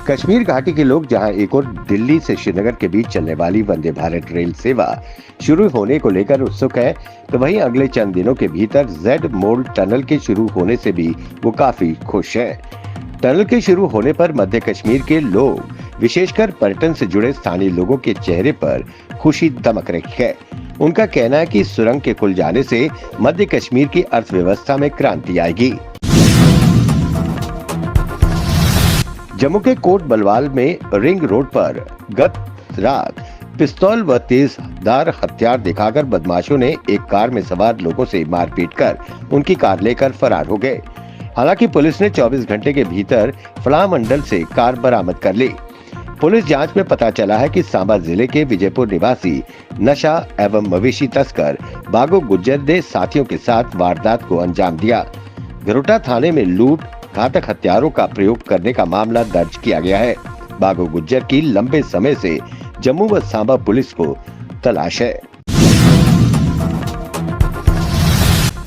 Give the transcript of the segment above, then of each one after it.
कश्मीर घाटी के लोग जहां एक और दिल्ली से श्रीनगर के बीच चलने वाली वंदे भारत रेल सेवा शुरू होने को लेकर उत्सुक है, तो वहीं अगले चंद दिनों के भीतर जेड मोल टनल के शुरू होने से भी वो काफी खुश हैं। टनल के शुरू होने पर मध्य कश्मीर के लोग, विशेषकर पर्यटन से जुड़े स्थानीय लोगों के चेहरे पर खुशी दमक रही है। उनका कहना है कि सुरंग के खुल जाने से मध्य कश्मीर की अर्थव्यवस्था में क्रांति आएगी। जम्मू के कोट बलवाल में रिंग रोड पर गत रात पिस्तौल व तेजधार हथियार दिखाकर बदमाशों ने एक कार में सवार लोगों से मारपीट कर उनकी कार लेकर फरार हो गए। हालांकि पुलिस ने 24 घंटे के भीतर फलाह मंडल से कार बरामद कर ली। पुलिस जांच में पता चला है कि सांबा जिले के विजयपुर निवासी नशा एवं मवेशी तस्कर बागो गुज्जर ने साथियों के साथ वारदात को अंजाम दिया। घरोटा थाने में लूट, घातक हथियारों का प्रयोग करने का मामला दर्ज किया गया है। बागो गुज्जर की लंबे समय से जम्मू व सांबा पुलिस को तलाश है।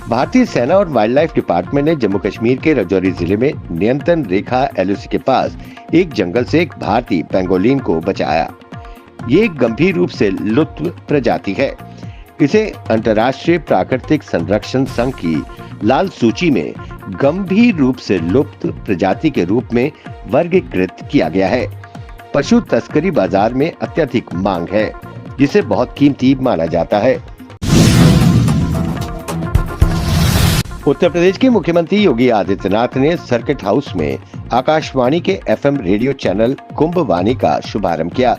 भारतीय सेना और वाइल्ड लाइफ डिपार्टमेंट ने जम्मू कश्मीर के राजौरी जिले में नियंत्रण रेखा LOC के पास एक जंगल से एक भारतीय पेंगोलिन को बचाया। ये एक गंभीर रूप से लुप्त प्रजाति है। इसे अंतर्राष्ट्रीय प्राकृतिक संरक्षण संघ की लाल सूची में गंभीर रूप से लुप्त प्रजाति के रूप में वर्गीकृत किया गया है। पशु तस्करी बाजार में अत्यधिक मांग है, जिसे बहुत कीमती माना जाता है। उत्तर प्रदेश के मुख्यमंत्री योगी आदित्यनाथ ने सर्किट हाउस में आकाशवाणी के FM रेडियो चैनल कुंभ वाणी का शुभारंभ किया।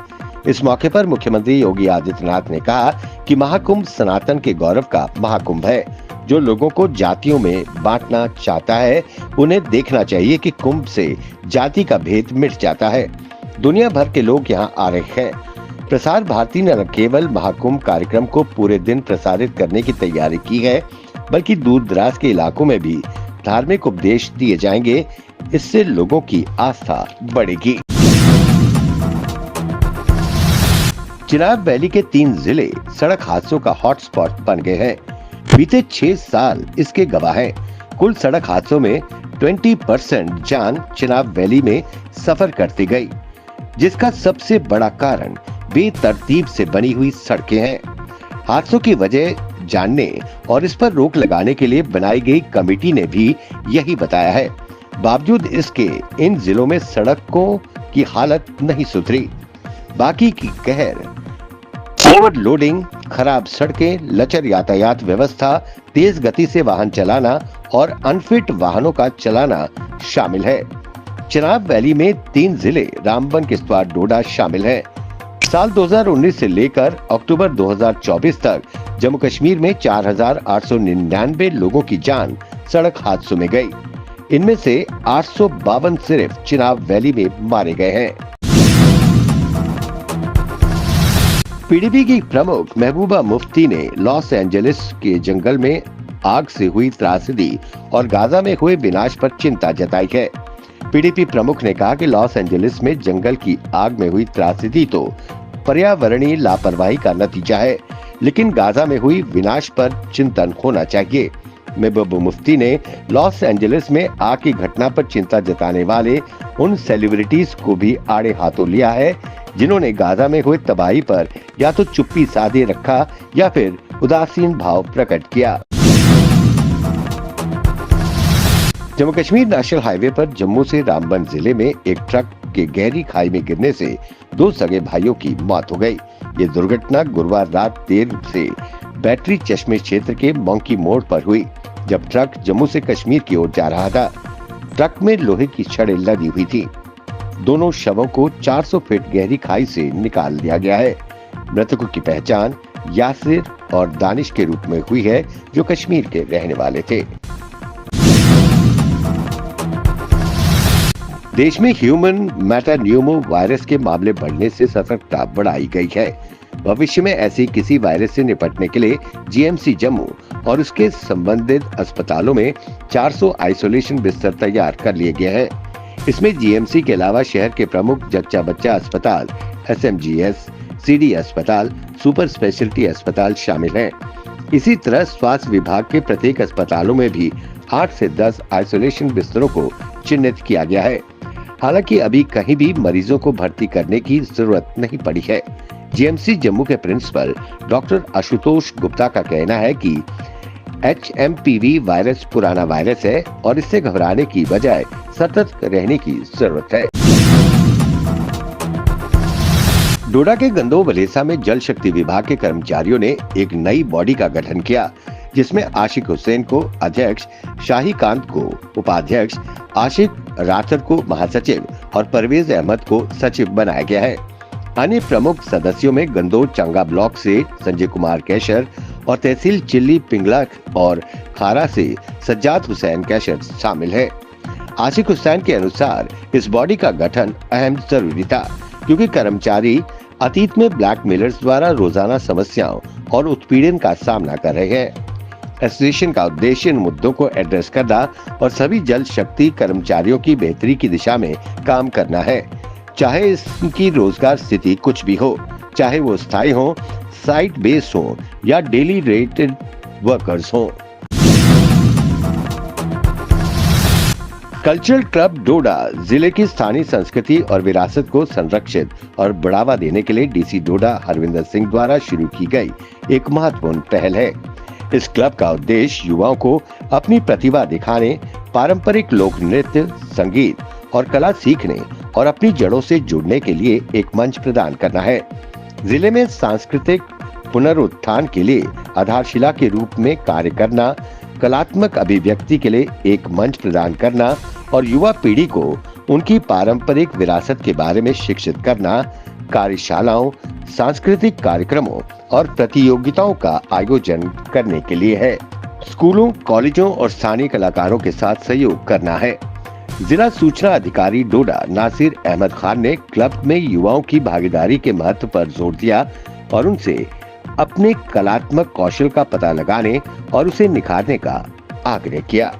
इस मौके पर मुख्यमंत्री योगी आदित्यनाथ ने कहा कि महाकुंभ सनातन के गौरव का महाकुंभ है। जो लोगों को जातियों में बांटना चाहता है, उन्हें देखना चाहिए कि कुंभ से जाति का भेद मिट जाता है। दुनिया भर के लोग यहाँ आ रहे हैं। प्रसार भारती ने न केवल महाकुंभ कार्यक्रम को पूरे दिन प्रसारित करने की तैयारी की है, बल्कि दूर दराज के इलाकों में भी धार्मिक उपदेश दिए जाएंगे। इससे लोगों की आस्था बढ़ेगी। चिनाब वैली के 3 जिले सड़क हादसों का हॉटस्पॉट बन गए हैं। बीते 6 साल इसके गवाह हैं। कुल सड़क हादसों में 20% जान चिनाब वैली में सफर करती गई, जिसका सबसे बड़ा कारण बेतरतीब से बनी हुई सड़कें हैं। हादसों की वजह जानने और इस पर रोक लगाने के लिए बनाई गई कमेटी ने भी यही बताया है। बावजूद इसके इन जिलों में सड़कों की हालत नहीं सुधरी। बाकी की कहर ओवरलोडिंग, खराब सड़कें, लचर यातायात व्यवस्था, तेज गति से वाहन चलाना और अनफिट वाहनों का चलाना शामिल है। चिनाब वैली में 3 जिले रामबन, किश्तवाड़, डोडा शामिल हैं। साल 2019 से लेकर अक्टूबर 2024 तक जम्मू कश्मीर में 4,899 लोगों की जान सड़क हादसों में गई। इनमें से 852 सिर्फ चिनाब वैली में मारे गए हैं। PDP की प्रमुख महबूबा मुफ्ती ने लॉस एंजलिस के जंगल में आग से हुई त्रासदी और गाजा में हुए विनाश पर चिंता जताई है। PDP प्रमुख ने कहा कि लॉस एंजलिस में जंगल की आग में हुई त्रासदी तो पर्यावरणीय लापरवाही का नतीजा है, लेकिन गाजा में हुई विनाश पर चिंतन होना चाहिए। महबूबा मुफ्ती ने लॉस एंजलिस में आग की घटना पर चिंता जताने वाले उन सेलिब्रिटीज को भी आड़े हाथों लिया है, जिन्होंने गाजा में हुए तबाही पर या तो चुप्पी साधे रखा या फिर उदासीन भाव प्रकट किया। जम्मू कश्मीर नेशनल हाईवे पर जम्मू से रामबन जिले में एक ट्रक के गहरी खाई में गिरने से 2 सगे भाइयों की मौत हो गई। ये दुर्घटना गुरुवार रात देर से बैटरी चश्मे क्षेत्र के मंकी मोड़ पर हुई, जब ट्रक जम्मू से कश्मीर की ओर जा रहा था। ट्रक में लोहे की छड़ें लदी हुई थी। दोनों शवों को 400 फीट गहरी खाई से निकाल दिया गया है। मृतकों की पहचान यासिर और दानिश के रूप में हुई है, जो कश्मीर के रहने वाले थे। देश में ह्यूमन मेटान्यूमो वायरस के मामले बढ़ने से सतर्कता बढ़ाई गई है। भविष्य में ऐसे किसी वायरस से निपटने के लिए GMC जम्मू और उसके संबंधित अस्पतालों में 400 आइसोलेशन बिस्तर तैयार कर लिए गए हैं। इसमें GMC के अलावा शहर के प्रमुख जच्चा बच्चा अस्पताल, SMGS, CD अस्पताल, सुपर स्पेशलिटी अस्पताल शामिल हैं। इसी तरह स्वास्थ्य विभाग के प्रत्येक अस्पतालों में भी 8 से 10 आइसोलेशन बिस्तरों को चिन्हित किया गया है। हालांकि अभी कहीं भी मरीजों को भर्ती करने की जरूरत नहीं पड़ी है। जीएमसी जम्मू के प्रिंसिपल डॉक्टर आशुतोष गुप्ता का कहना है कि HMPV वायरस पुराना वायरस है और इससे घबराने की बजाय सतर्क रहने की जरूरत है। डोडा के गंदो बलेसा में जल शक्ति विभाग के कर्मचारियों ने एक नई बॉडी का गठन किया, जिसमें आशिक हुसैन को अध्यक्ष, शाही कांत को उपाध्यक्ष, आशिक राठर को महासचिव और परवेज अहमद को सचिव बनाया गया है। अन्य प्रमुख सदस्यों में गंदो चंगा ब्लॉक से संजय कुमार कैशर और तहसील चिल्ली पिंगला और खारा से सज्जाद हुसैन कैशर शामिल है। आशिक हुसैन के अनुसार इस बॉडी का गठन अहम जरूरी था, क्योंकि कर्मचारी अतीत में ब्लैकमेलर्स द्वारा रोजाना समस्याओं और उत्पीड़न का सामना कर रहे हैं। एसोसिएशन का उद्देश्य इन मुद्दों को एड्रेस करना और सभी जल शक्ति कर्मचारियों की बेहतरी की दिशा में काम करना है, चाहे इसकी रोजगार स्थिति कुछ भी हो, चाहे वो स्थायी हो, साइट बेस्ड हो या डेली रेटेड वर्कर्स हो। कल्चरल क्लब डोडा जिले की स्थानीय संस्कृति और विरासत को संरक्षित और बढ़ावा देने के लिए डीसी डोडा हरविंदर सिंह द्वारा शुरू की गई एक महत्वपूर्ण पहल है। इस क्लब का उद्देश्य युवाओं को अपनी प्रतिभा दिखाने, पारंपरिक लोक नृत्य, संगीत और कला सीखने और अपनी जड़ों से जुड़ने के लिए एक मंच प्रदान करना है। जिले में सांस्कृतिक पुनरुत्थान के लिए आधारशिला के रूप में कार्य करना, कलात्मक अभिव्यक्ति के लिए एक मंच प्रदान करना और युवा पीढ़ी को उनकी पारंपरिक विरासत के बारे में शिक्षित करना, कार्यशालाओं, सांस्कृतिक कार्यक्रमों और प्रतियोगिताओं का आयोजन करने के लिए है। स्कूलों, कॉलेजों और स्थानीय कलाकारों के साथ सहयोग करना है। जिला सूचना अधिकारी डोडा नासिर अहमद खान ने क्लब में युवाओं की भागीदारी के महत्व पर जोर दिया और उनसे अपने कलात्मक कौशल का पता लगाने और उसे निखारने का आग्रह किया।